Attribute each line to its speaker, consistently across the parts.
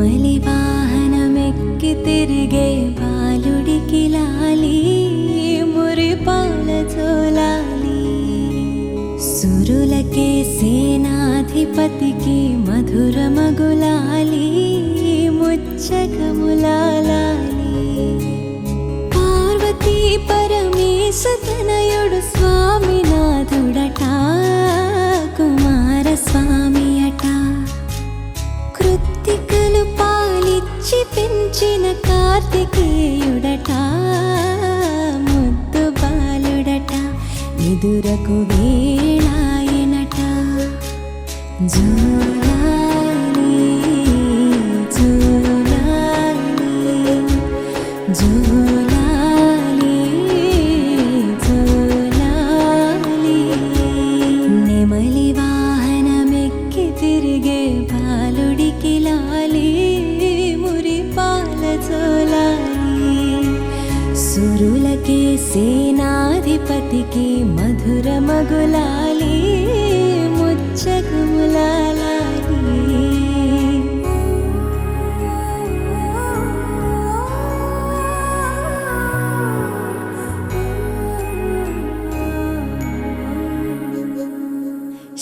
Speaker 1: నెమలి వాహనమెక్కి తిరిగే బాలుడికి లాలి మురిపాల జోలాలి సురులకే సేనాధిపతికి మధురమగులాలి ముచ్చకములాలి పార్వతీ పరమేశ తనయుడు స్వామినాథుడట కుమారస్వామి అట కృత్తికలు పాలిచ్చి పెంచిన కార్తికేయుడట ముద్దు బాలుడట ఎదురకు వేళాయనట జోలాలి జోలాలి జోలాలి జోలాలి నెమలి వాహనమెక్కి తిరిగే బాలుడికి లాలి మురిపాల జోలాలి సురులకే సేనాధిపతికి మధురమగులాలి ముచ్చకములాలి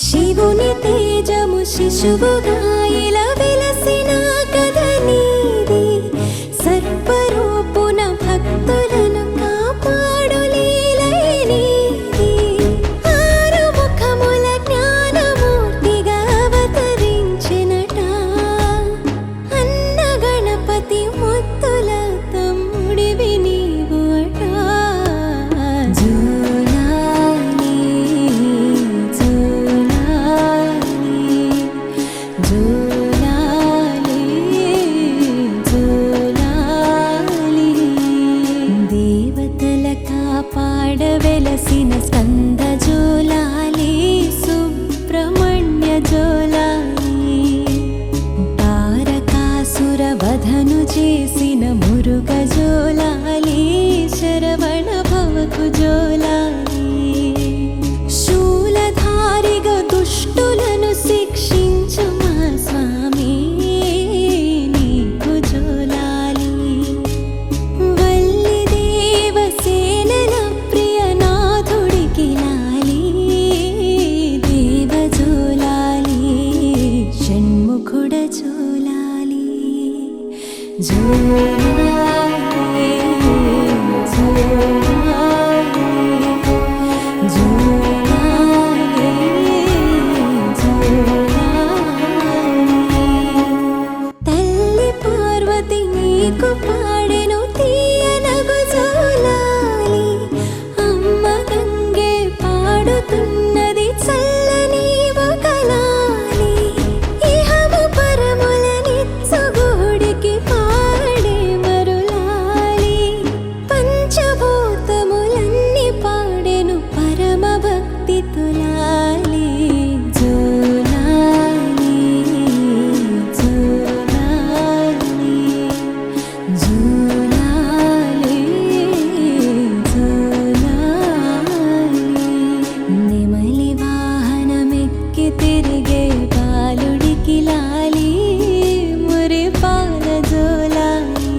Speaker 1: శివుని తేజము శిశువుగా ఇలా వెలసిన కథ నీది సర్వరూపున భక్తులను కాపాడు లీలై నీది ఆరు ముఖముల జ్ఞానమూర్తిగా అవతరించినట అన్న గణపతి ముత్తుల తమ్ముడివి నీవు అట జోలాలి జోలాలి జోలాలి దేవతల కాపాడ వెలసిన స్కంద జోలాలి సుబ్రహ్మణ్య జోలాలి తారకాసుర వధను చేసిన మురుగ జోలాలి శరవణ భవకు జోలాలి శూలధారిగా దుష్టులను శిక్షించు మా స్వామి నీకు జోలాలి వల్లి దేవసేనల ప్రియనాథుడికి లాలి దేవ జోలాలి షణ్ముఖుడ జోలాలి జోలాలి జోలాలి తల్లి పార్వతి నీకు పాడెను తీయనగు జోలాలి అమ్మ గంగే పాడుతున్నది చల్లని ఒకలాలి ఇహము పరముల నిత్సగోడికి పాడే మరులాలి పంచభూతములన్నీ పాడెను పరమ భక్తి తులాలి జోలాలి జోలాలి జోలాలి జోలాలి నెమలి వాహనమెక్కి తిరిగే బాలుడికి లాలి మురిపాల జోలాలి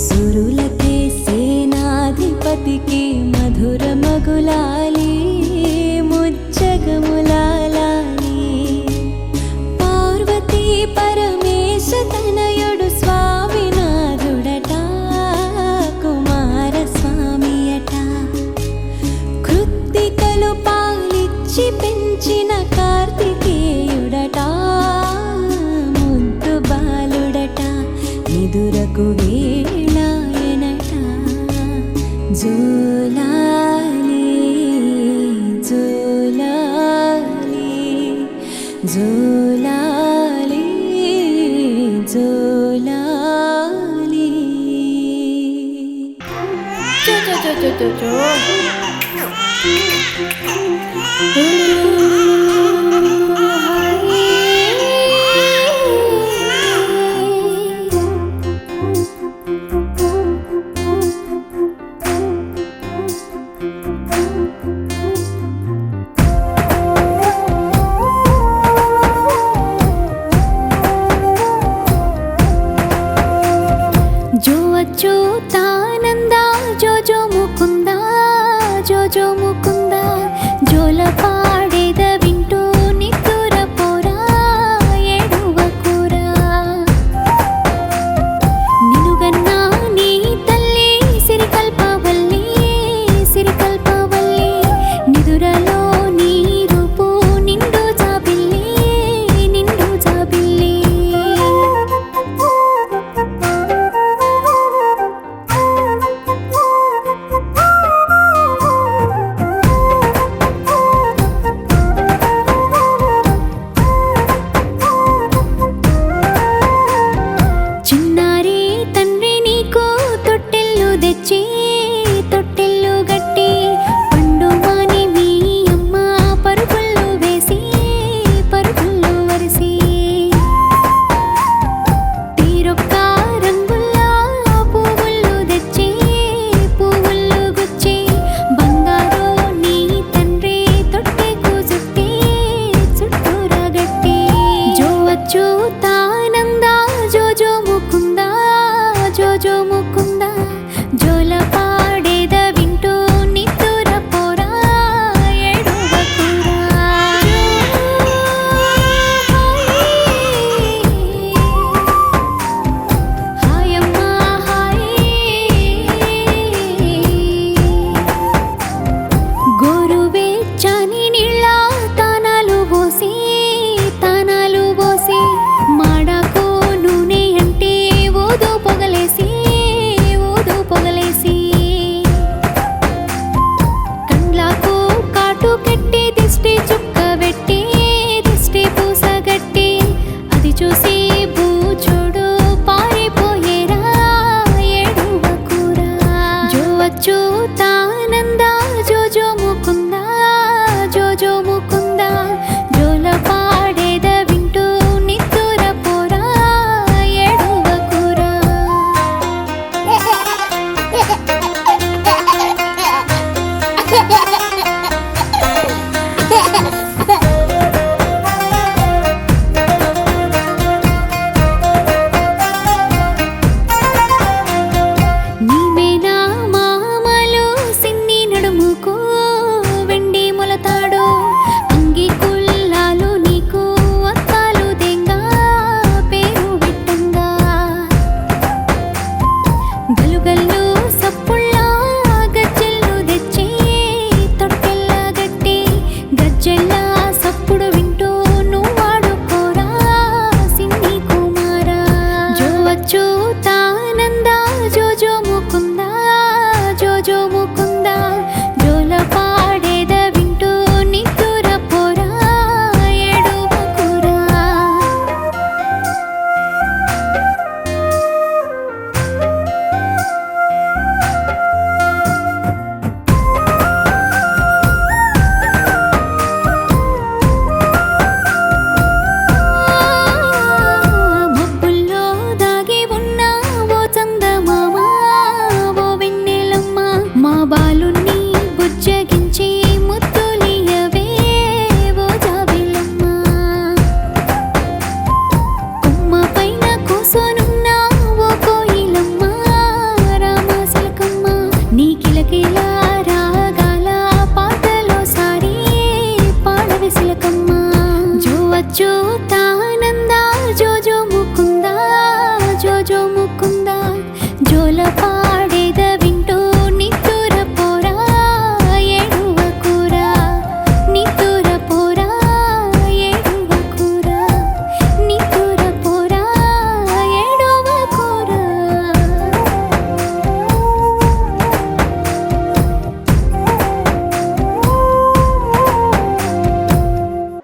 Speaker 1: సురులకే సేనాధిపతికి మధురమగులాలి ముచ్చగములాలి పార్వతీ పరమేశ తనయుడు స్వామినాథుడట కుమారస్వామి అట కృత్తికలు పాలిచ్చి పెంచిన కార్తికేయుడట ముద్దు బాలుడట ఎదురకు వేళాయనట జోలాలి జోలాలి జోలాలి జోలాలి
Speaker 2: చో చో చో చో చో చో
Speaker 1: ముకుంద జోల పాడేద వింటూ నిద్దుర పోరా ఏడువకురా నినుగన్నా నీ తల్లి సిరికల్పవల్లి నిదురలో నీ రూపు నిండు జాబిల్లి చిన్నారి తండ్రి నీకు తొట్టెల్లు తెచ్చి తొట్టెల్లు గట్టి పండు మాని మీ అమ్మ పరుగుళ్ళు వేసి పరుగుళ్ళు వరిసి తీరొక్క రంగుల్లా పువ్వుళ్ళు తెచ్చి పువ్వుళ్ళు గుచ్చి బంగారు నీ తండ్రి తొట్టెకు చుట్టి చుట్టూరా గట్టి జోవచ్చు తానంద జోజో ముకుంద జోల పాడేద వింటూ నిద్దుర పోరా ఏడువకురా హాయమ్మా హాయ్ గోరువెచ్చని నీళ్ళ తానాలు పోసి మాడకు నూనె అంటే ఊదు పొగలేసి కండ్లకు కాటు కట్టి దిష్టి చుక్క పెట్టి దిష్టి పూస గట్టి అది చూసి బూచోడు పారిపోయేరా ఏడువకురా జోవచ్చు తానంద జోజో ముకుంద జోల పాడేద వింటూ నిద్దుర పోరా ఏడువకురా నీవేనా మామలు సిన్ని నడుముకు వెండి మొలతాడు అంగి కుల్లాలు నీకు అత్తాలు దెంగా పేరు విట్టంగా గలుగల్లు సప్పుళ్ళ గజ్జెల్లు తెచ్చి తొట్టెల్ల గట్టి గజ్జెల్ల సప్పుడు వింటూ నువ్వాడుకోరా సిన్ని కుమారా జోవచ్చు తానంద జోజో ముకుంద జోల పాడేద వింటూ నిద్దుర పోరా ఏడువకురా మబ్బుల్లో దాగి ఉన్న ఓ చందమామ ఓ వెన్నెలమ్మ మా బాలుని బుజ్జగించి ముద్దులియవే ఓ జాబిలమ్మ కొమ్మ పైన కూసోనున్న ఓ కోయిలమ్మ రామశిలకమ్మ నీ కిలకిల రాగాల పాటలో సారి పాడవి శిలకమ్మ జోవచ్చు తానంద జోజో ముకుంద జోల పాడేద వింటూ నిద్దుర పోరా ఏడువకురా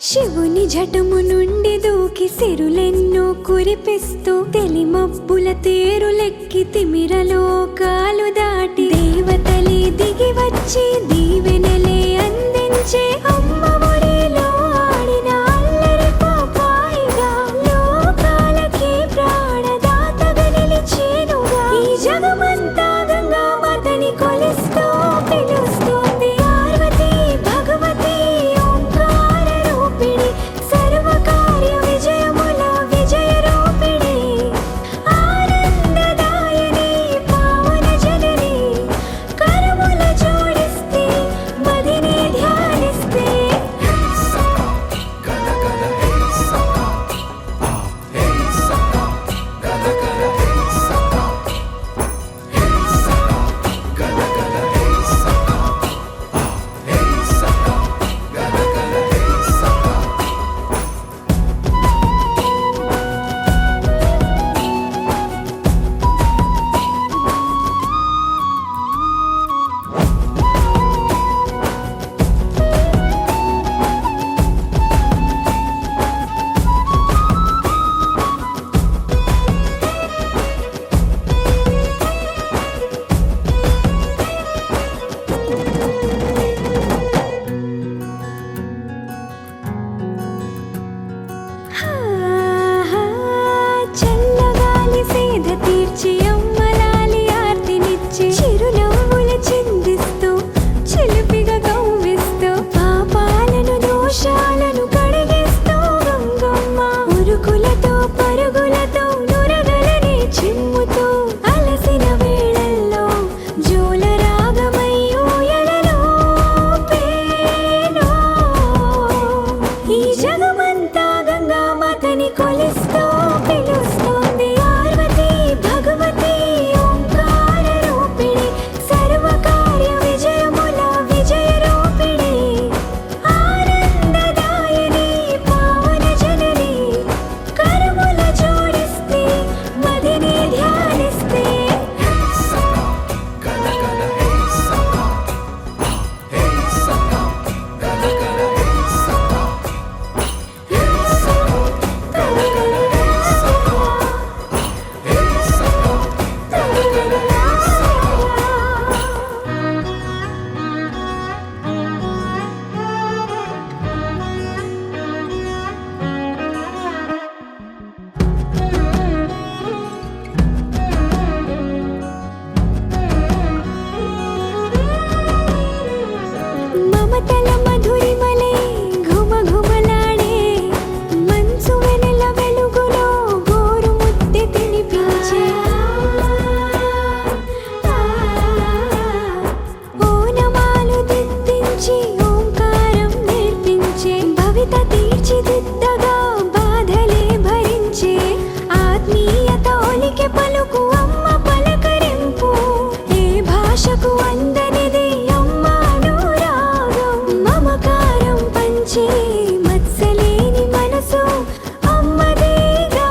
Speaker 1: శివుని జటము నుండి దూకి సిరులెన్నో కురిపిస్తూ తెలిమబ్బుల తేరులెక్కి తిమిరలోకాలు దాటి దేవతలే దిగి వచ్చి దీవెనలే అందించే అమ్మ ఒడిలో ఆడిన అల్లరి పాపాయిగా లోకాలకి ప్రాణదాతగా నిలిచేనుగా ఈ జగమంతా గంగా మాతని కొలుస్తూ పిలుస్తుంది పార్వతీ భగవతి ఓంకార రూపిణి సర్వకార్య విజయముల విజయ రూపిణి ఆనందదాయిని పావన జనని కరముల జోడిస్తే మది మాటల మధురిమలే ఘుమఘుమలాడే మంచు వెన్నెల వెలుగులో గోరు ముద్దె తినిపించే ఓనమాలు దిద్దించి ఓంకారం నేర్పించే భవిత తీర్చిదిద్దగా బాధలే భరించే ఆత్మీయత ఒలికి పలుకు అమ్మ పలకరింపు ఏ భాషకు అందనిది అమ్మ అనురాగం మమకారం పంచే మత్సలేని మనసు అమ్మదేగా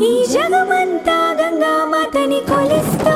Speaker 1: ఈ జగమంతా గంగా మాతని కొలిస్తూ